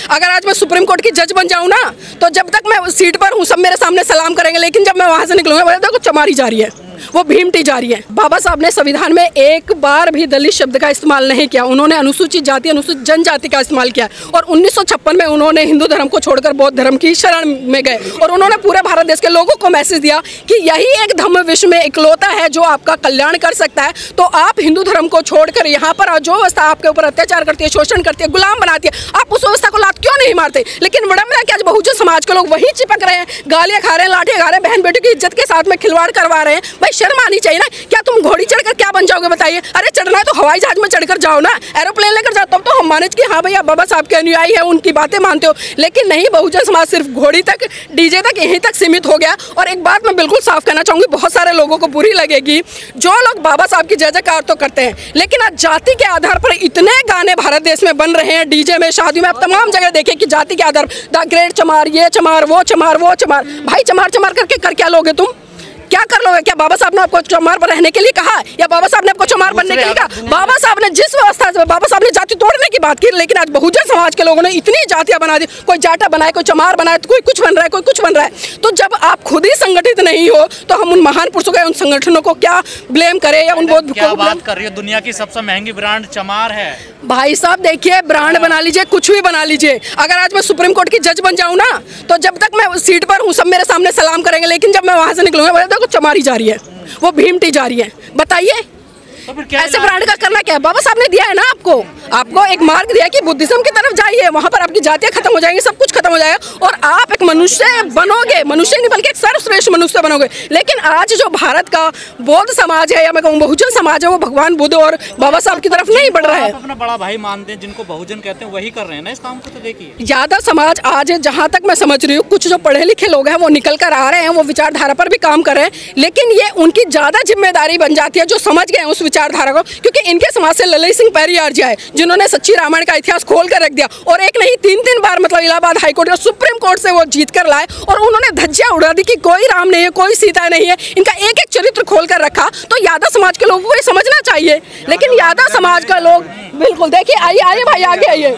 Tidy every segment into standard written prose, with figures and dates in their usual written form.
अगर आज मैं सुप्रीम कोर्ट की जज बन जाऊँ ना, तो जब तक मैं सीट पर हूँ सब मेरे सामने सलाम करेंगे, लेकिन जब मैं वहाँ से निकलूंगा देखो चमारी जा रही है, वो भीमटी जा रही है। बाबा साहब ने संविधान में एक बार भी दलित शब्द का इस्तेमाल नहीं किया। उन्होंने अनुसूचित जाति, अनुसूचित जनजाति का इस्तेमाल किया और 1956 में उन्होंने हिंदू धर्म को छोड़कर बौद्ध धर्म की शरण में गए और उन्होंने पूरे भारत देश के लोगों को मैसेज दिया कि यही एक धर्म विश्व में इकलौता है जो आपका कल्याण कर सकता है। तो आप हिंदू धर्म को छोड़कर यहाँ पर जो व्यवस्था आपके ऊपर अत्याचार करती है, शोषण करती है, गुलाम बनाती है, आप उस व्यवस्था को लात क्यों नहीं मारते? लेकिन विडंबना कि आज बहुजन समाज के लोग वही चिपक रहे हैं, गालियां खा रहे हैं, लाठियां खा रहे हैं, बहन बेटी की इज्जत के साथ में खिलवाड़ करवा रहे हैं। भाई शर्म आनी चाहिए ना। क्या तुम घोड़ी चढ़कर क्या बन जाओगे बताइए? अरे चढ़ना है तो हवाई जहाज में चढ़कर जाओ ना, एरोप्लेन लेकर जाओ, तब तो हम माने कि हाँ भैया बाबा साहब के अनुयायी है, उनकी बातें मानते हो। लेकिन नहीं, बहुजन समाज सिर्फ घोड़ी तक, डीजे तक, यहीं तक सीमित हो गया। और एक बात मैं बिल्कुल साफ कहना चाहूंगी, बहुत सारे लोगों को बुरी लगेगी, जो लोग बाबा साहब की जय जयकार तो करते हैं, लेकिन आज जाति के आधार पर इतने गाने भारत देश में बन रहे हैं, डीजे में, शादी में, आप तमाम जगह देखें कि जाति के आधार द ग्रेट चमार, ये चमार, वो चमार, वो चमार। भाई चमार चमार करके कर क्या लोगे तुम? क्या कर लोगे? क्या बाबा साहब ने आपको चमार पर रहने के लिए कहा या बाबा साहब ने आपको चमार बनने के लिए कहा? बाबा साहब ने जिस व्यवस्था से, बाबा साहब ने जाति तोड़ने की बात की, लेकिन आज बहुजन समाज के लोगों ने इतनी जातियां बना दी, कोई जाटा बनाए, कोई चमार बनाए, तो कोई कुछ बन रहा है, कोई कुछ बन रहा है। तो जब आप खुद ही संगठित नहीं हो तो हम उन महान पुरुषों के, उन संगठनों को क्या ब्लेम करें या उन बहुत बात कर रही हो? दुनिया की सबसे महंगी ब्रांड चमार है। भाई साहब देखिए, ब्रांड बना लीजिए, कुछ भी बना लीजिए। अगर आज मैं सुप्रीम कोर्ट की जज बन जाऊँ ना, तो जब तक मैं सीट पर हूँ सब मेरे सामने सलाम करेंगे, लेकिन जब मैं वहाँ से निकलूंगा देखो चमारी जा रही है, वो भीमटी जा रही है। बताइए तो फिर क्या ऐसे ब्रांड का करना क्या है? बाबा साहब ने दिया है ना आपको एक मार्ग दिया कि बुद्धिज्म की तरफ जाइए, वहाँ पर आपकी जातियाँ खत्म हो जाएंगी, सब कुछ खत्म हो जाएगा और आप एक मनुष्य बनोगे, मनुष्य नहीं बल्कि एक सर्वश्रेष्ठ मनुष्य बनोगे। लेकिन आज जो भारत का बौद्ध समाज है या मैं कहूँ बहुजन समाज है, वो भगवान बुद्ध और बाबा साहब की तरफ नहीं बढ़ रहा है। अपना बड़ा भाई मानते हैं, जिनको बहुजन कहते हैं, वही कर रहे हैं ना इस काम को। तो देखिए यादव समाज आज, जहाँ तक मैं समझ रही हूँ, कुछ जो पढ़े लिखे लोग हैं वो निकल कर आ रहे हैं, वो विचारधारा पर भी काम कर रहे हैं, लेकिन ये उनकी ज्यादा जिम्मेदारी बन जाती है जो समझ गए उस विचारधारा को, क्योंकि इनके समाज से ललित सिंह पेरियार जी आए जिन्होंने सच्ची रामायण का इतिहास खोल कर रख दिया और एक नहीं 3 बार मतलब इलाहाबाद हाईकोर्ट और सुप्रीम कोर्ट से वो जीत कर लाए और उन्होंने धज्जियां उड़ा दी कि कोई राम नहीं है, कोई सीता नहीं है, इनका एक एक चरित्र खोल कर रखा। तो यादव समाज के लोगों को ये समझना चाहिए। लेकिन यादव समाज का लोग बिल्कुल, देखिए आइए भाई आगे आइए,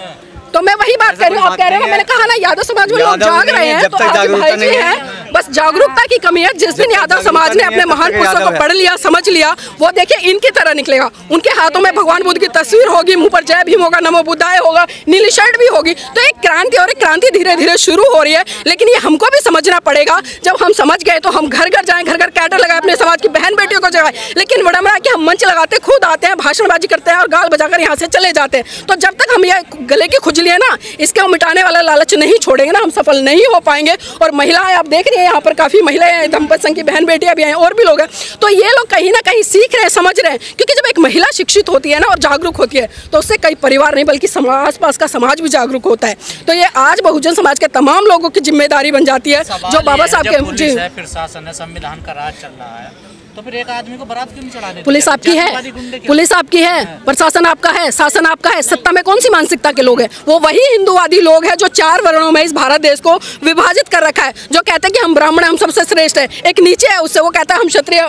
तो मैं वही बात कर रही हूँ। आप कह रहे हैं, मैंने कहा ना यादव समाज में लोग जाग रहे हैं, तो आप भाई जी हैं, बस जागरूकता की कमी है। जिस दिन यादव समाज ने अपने महान पुरुषों को पढ़ लिया, समझ लिया, वो देखिए इनकी तरह निकलेगा। उनके हाथों में भगवान बुद्ध की तस्वीर होगी, मुंह पर जय भीम होगा, नमो बुद्धाय होगा, नीली शर्ट भी होगी। तो एक क्रांति, और एक क्रांति धीरे धीरे शुरू हो रही है, लेकिन ये हमको भी समझना पड़ेगा। जब हम समझ गए तो हम घर घर जाएं, घर घर कैटर लगाए, अपने समाज की बहन बेटियों को जगाएं। लेकिन विडंबना कि हम मंच लगाते, खुद आते हैं, भाषणबाजी करते हैं और गाल बजाकर यहाँ से चले जाते हैं। तो जब तक हम ये गले की खुजली है ना, इसके मिटाने वाला लालच नहीं छोड़ेंगे ना, हम सफल नहीं हो पाएंगे। और महिलाएं आप देख रही हैं, यहाँ पर काफी महिलाएं हैं, दंपत संघ की बहन बेटियां भी हैं और भी लोग हैं। तो ये लोग कहीं ना कहीं सीख रहे हैं, समझ रहे हैं, क्योंकि जब एक महिला शिक्षित होती है ना और जागरूक होती है तो उससे कई परिवार नहीं बल्कि आस पास का समाज भी जागरूक होता है। तो ये आज बहुजन समाज के तमाम लोगों की जिम्मेदारी बन जाती है जो बाबा साहब के। जी, फिर शासन है, संविधान का राज चल रहा है, तो फिर एक आदमी को बारात क्यों नहीं चढ़ा देते? पुलिस आपकी है, पुलिस आपकी है, प्रशासन आपका है, शासन आपका है, सत्ता में कौन सी मानसिकता के लोग हैं? वो वही हिंदुवादी लोग हैं जो 4 वर्णों में इस भारत देश को विभाजित कर रखा है, जो कहते हैं कि हम ब्राह्मण हैं, हम सबसे श्रेष्ठ है। एक नीचे है उससे, वो कहता है हम क्षत्रिय,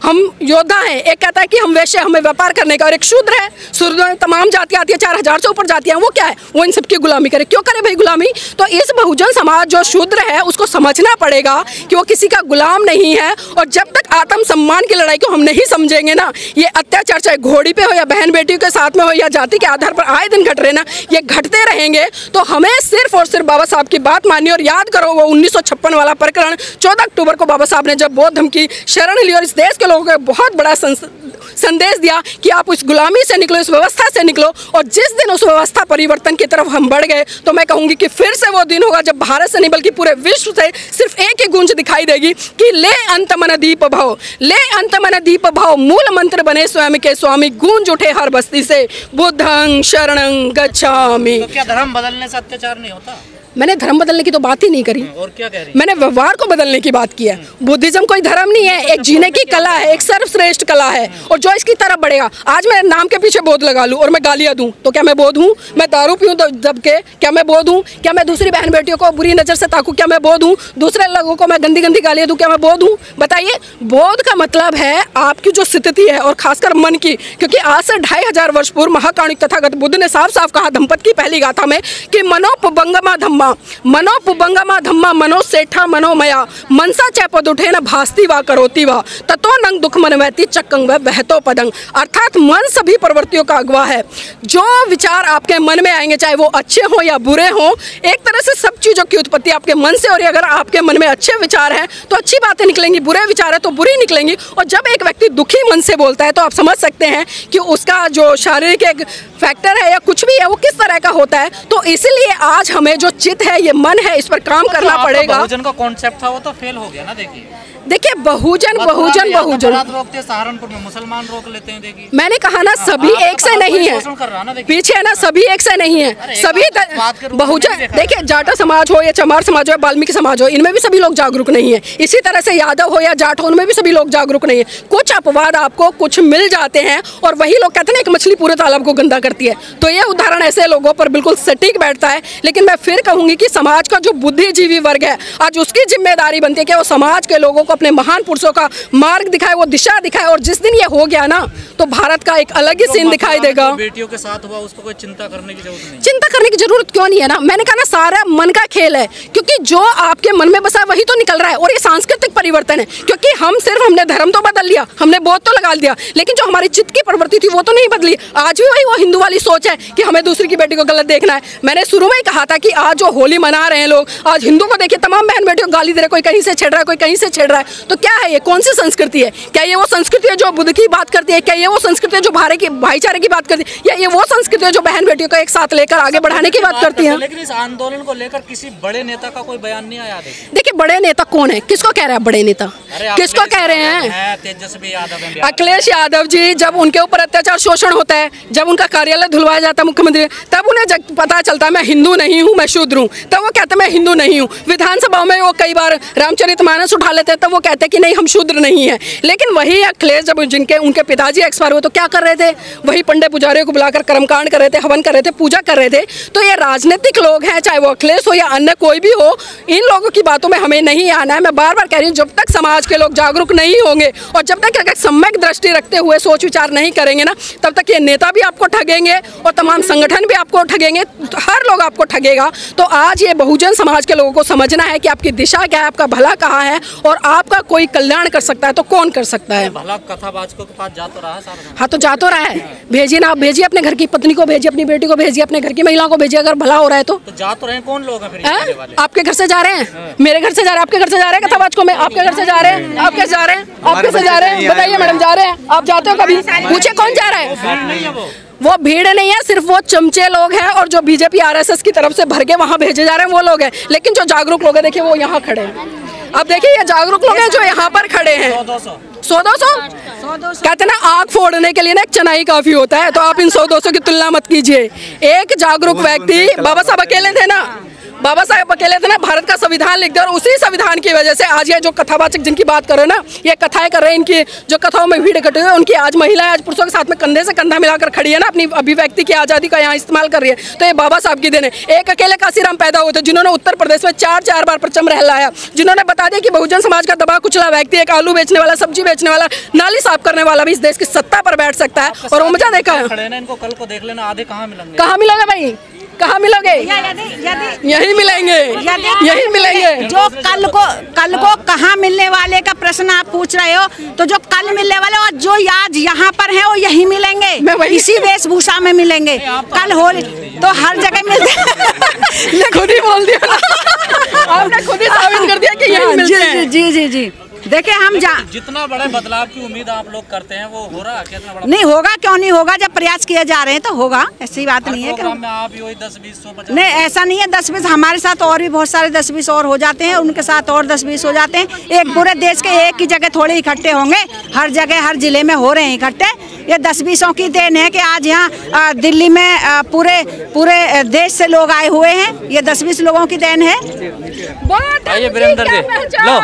हम योद्धा हैं। एक कहता है कि हम वैश्य, हमें व्यापार करने का। और एक शूद्र है, शूद्र में तमाम जातियाँ आती है, 4000 से ऊपर जातियाँ, वो क्या है? वो इन सबकी गुलामी करे। क्यों करे भाई गुलामी? तो इस बहुजन समाज जो शूद्र है उसको समझना पड़ेगा कि वो किसी का गुलाम नहीं है। और जब तक आत्म सम्मान की लड़ाई को हम नहीं समझेंगे ना, ये अत्याचार चाहे घोड़ी पे हो या बहन बेटियों के साथ में हो या जाति के आधार पर आए दिन घट रहे ना, ये घटते रहेंगे। तो हमें सिर्फ और सिर्फ बाबा साहब की बात माननी। और याद करो वो 1956 वाला प्रकरण, 14 अक्टूबर को बाबा साहब ने जब बौद्ध धर्म की शरण ली और इस देश के लोगों को बहुत बड़ा संदेश दिया कि आप उस गुलामी से निकलो, इस व्यवस्था से निकलो। और जिस दिन उस व्यवस्था परिवर्तन की तरफ हम बढ़ गए, तो मैं कहूँगी कि फिर से वो दिन होगा जब भारत से नहीं बल्कि पूरे विश्व से सिर्फ एक ही गूंज दिखाई देगी कि ले अंत मन दीप भाव, ले अंत मन दीप भाव, मूल मंत्र बने स्वयं के स्वामी, गूंज उठे हर बस्ती से बुद्धं शरणं गच्छामि। तो क्या धर्म बदलने से अत्याचार नहीं होता? मैंने धर्म बदलने की तो बात ही नहीं करी। और क्या कह रही? मैंने व्यवहार को बदलने की बात की है। बुद्धिज्म कोई धर्म नहीं है, एक जीने की कला है, एक सर्वश्रेष्ठ कला है। और जो इसकी तरफ बढ़ेगा, आज मैं नाम के पीछे बोध लगा लूं और मैं गालियां दूं तो क्या मैं बोध हूं? मैं दारू पीऊं तो दब के क्या मैं बोध हूं? क्या मैं दूसरी बहन बेटियों को बुरी नजर से ताकूं क्या मैं बोध हूं? दूसरे लोगों को मैं गंदी गंदी गालियां दूं क्या मैं बोध हूं? बताइए, बोध का मतलब है आपकी जो स्थिति है और खासकर मन की, क्योंकि आज से 2500 वर्ष पूर्व महाकाणिक तथागत बुद्ध ने साफ साफ कहा धम्पद की पहली गाथा में कि मनोपुबंगमा धम्मा मनो सेठा मनोमया मनसा चैपदुठे न भास्ति वा करोति वा ततो नंग दुख मनवैति चक्कंग व वहतो पदंग। अर्थात मन सभी प्रवृत्तियों का अगवा है। जो विचार आपके मन में आएंगे चाहे वो अच्छे हो या बुरे हो, एक तरह से सब चीज़ों की उत्पत्ति आपके मन से हो रही है। अगर आपके मन में अच्छे विचार हैं तो अच्छी बातें निकलेंगी, बुरे विचार है तो बुरी निकलेंगी। और जब एक व्यक्ति दुखी मन से बोलता है तो आप समझ सकते हैं कि उसका जो शारीरिक एक फैक्टर है या कुछ भी है वो किस तरह का होता है। तो इसलिए आज हमें जो चित्त है, ये मन है, इस पर काम करना पड़ेगा। बहुजन का कॉन्सेप्ट था वो तो फेल हो गया ना। देखिए बहुजन रोकते सहारनपुर में मुसलमान रोक लेते हैं। देखिए मैंने कहा ना सभी एक से नहीं है, पीछे है ना, सभी एक से नहीं है। सभी बहुजन देखिए, जाटा समाज हो या चमार समाज हो या वाल्मीकि समाज हो, इनमें भी सभी लोग जागरूक नहीं है। इसी तरह से यादव हो या जाट हो, उनमें भी सभी लोग जागरूक नहीं है। कुछ अपवाद आपको कुछ मिल जाते हैं और वही लोग कहते हैं कि मछली पूरे तालाब को गंदा करती है। तो ये उदाहरण ऐसे लोगों पर बिल्कुल सटीक बैठता है। लेकिन मैं फिर कहूंगी कि समाज का जो बुद्धिजीवी वर्ग है, आज उसकी जिम्मेदारी बनती है कि वो समाज के लोगों को अपने महान पुरुषों का मार्ग दिखाए, वो दिशा दिखाए। और जिस दिन ये हो गया ना तो भारत का एक अलग ही सीन दिखाई देगा। बेटियों के साथ हुआ उसको कोई चिंता करने की जरूरत नहीं। चिंता करने की जरूरत क्यों नहीं है ना, मैंने कहा ना सारा मन का खेल है। क्योंकि जो आपके मन में बसा है वही तो निकल रहा है। और ये सांस्कृतिक परिवर्तन है, क्योंकि हमने धर्म तो बदल लिया, हमने बौद्ध तो लगा दिया, लेकिन जो हमारी चित्त की प्रवृत्ति थी वो तो नहीं बदली। आज भी वही वो हिंदू वाली सोच है कि हमें दूसरी की बेटी को गलत देखना है। मैंने शुरू में ही कहा था कि आज जो होली मना रहे हैं लोग, आज हिंदू को देखिए तमाम बहन बेटियों को गाली दे रहे, कोई कहीं से छेड़ रहा है, कोई कहीं से छेड़ रहा है। तो क्या है ये, कौन सी संस्कृति है? क्या ये वो संस्कृति है जो बुद्ध की बात करती है? क्या ये वो संस्कृति है जो भाईचारे की बात करती है? या ये वो संस्कृति है जो बहन बेटियों को एक साथ लेकर आगे बढ़ाने की बात करती है? लेकिन इस आंदोलन को लेकर किसी बड़े नेता का कोई बयान नहीं आया। देखिए बड़े नेता कौन है, किसको कह रहे हैं बड़े नेता, किसको कह रहे हैं? तेजस्वी यादव, अखिलेश यादव जी, जब उनके ऊपर अत्याचार शोषण होता है, जब उनका कार्यालय धुलवाया जाता है मुख्यमंत्री, तब उन्हें पता चलता है मैं हिंदू नहीं हूँ, मैं शूद्र हूँ, तब वो कहते हैं मैं हिंदू नहीं हूँ। विधानसभा में वो कई बार रामचरितमानस उठा लेते हैं, तब वो कहते हैं कि नहीं हम शूद्र नहीं है। लेकिन वही अखिलेश जब उनके पिताजी एक्सपायर हुए तो क्या कर रहे थे? वही पंडित पुजारियों को बुलाकर कर्मकांड कर रहे थे, हवन कर रहे थे, पूजा कर रहे थे। तो ये राजनीतिक लोग हैं, चाहे वो अखिलेश हो या अन्य कोई भी हो, इन लोगों की बातों में हमें नहीं आना है। मैं बार बार कह रही हूँ, जब तक समाज के लोग जागरूक नहीं होंगे और जब तक अगर सम्यक दृष्टि रखते हुए सोच विचार नहीं करेंगे ना, तब तक ये नेता भी आपको ठगेंगे और तमाम संगठन भी आपको ठगेंगे, हर लोग आपको ठगेगा। तो आज ये बहुजन समाज के लोगों को समझना है कि आपकी दिशा क्या है, आपका भला कहाँ है और आपका कोई कल्याण कर सकता है तो कौन कर सकता है। भला कथावाचकों के पास जा तो रहा है। हाँ तो जा तो रहा है, भेजिए ना, आप भेजिए अपने घर की पत्नी को, भेजिए अपनी बेटी को, भेजिए अपने घर की महिलाओं को, भेजिए। अगर भला हो रहा है तो जा तो रहे हैं। कौन लोग हैं फिर? आपके घर से जा रहे हैं, मेरे घर से जा रहे हैं, आपके घर से जा रहे हैं कथावाचकों में, आपके घर से जा रहे हैं, आप कैसे जा रहे हैं, आप कैसे जा रहे हैं? बताइए मैडम, जा रहे हैं? आप जाते हो कभी? पूछे कौन जा रहा है? वो भीड़ नहीं है, सिर्फ वो चमचे लोग हैं और जो बीजेपी आरएसएस की तरफ से भर के वहाँ भेजे जा रहे हैं वो लोग हैं। लेकिन जो जागरूक लोग हैं देखिए वो यहाँ खड़े हैं। अब देखिए ये जागरूक लोग हैं जो यहाँ पर खड़े हैं। 100-200 कहते ना आग फोड़ने के लिए ना एक चनाई काफी होता है। तो आप इन 100-200 की तुलना मत कीजिए। एक जागरूक व्यक्ति, बाबा साहब अकेले थे ना, बाबा साहब अकेले थे ना, भारत का संविधान लिख दिया और उसी संविधान की वजह से आज ये जो कथावाचक जिनकी बात कर रहे हैं ना, ये कथाएं कर रहे हैं, इनकी जो कथाओं में भीड़ इकट्ठी हुई है, उनकी आज महिलाएं आज पुरुषों के साथ में कंधे से कंधा मिलाकर खड़ी है ना, अपनी अभिव्यक्ति की आज़ादी का यहाँ इस्तेमाल कर रही है। तो ये बाबा साहब की देन है। एक अकेले काशीराम पैदा हुए थे जिन्होंने उत्तर प्रदेश में 4 बार परचम लहराया, जिन्होंने बता दिया कि बहुजन समाज का दबा कुचला व्यक्ति, एक आलू बेचने वाला, सब्जी बेचने वाला, नाली साफ करने वाला भी इस देश की सत्ता पर बैठ सकता है। और वो मजा देखा है। इनको कल को देख लेना, आधे कहाँ मिलेंगे? कहाँ मिलोगे भाई, कहाँ मिलोगे? यही मिलेंगे, यही मिलेंगे। जो कल को कहाँ मिलने वाले का प्रश्न आप पूछ रहे हो, तो जो कल मिलने वाले और जो आज यहाँ पर है वो यही मिलेंगे, इसी वेशभूषा में मिलेंगे। कल होली तो हर जगह मिलते। खुद ही बोल दिया ना, आपने खुद ही साबित कर दिया कि यही मिलते हैं। जी देखिए हम जितना बड़े बदलाव की उम्मीद आप लोग करते हैं वो हो रहा है? कितना बड़ा नहीं होगा, क्यों नहीं होगा? जब प्रयास किए जा रहे हैं तो होगा, ऐसी बात नहीं है। आप ही 10-20 नहीं, ऐसा नहीं है। 10-20 हमारे साथ और भी बहुत सारे 10-20 और हो जाते हैं, उनके साथ और 10-20 हो जाते हैं। एक पूरे देश के एक ही जगह थोड़े इकट्ठे होंगे, हर जगह हर जिले में हो रहे हैं इकट्ठे। ये 10-20 की देन है कि आज यहाँ दिल्ली में पूरे देश से लोग आए हुए हैं। ये 10-20 लोगों की देन है। आइए वीरेंद्र जी, लो।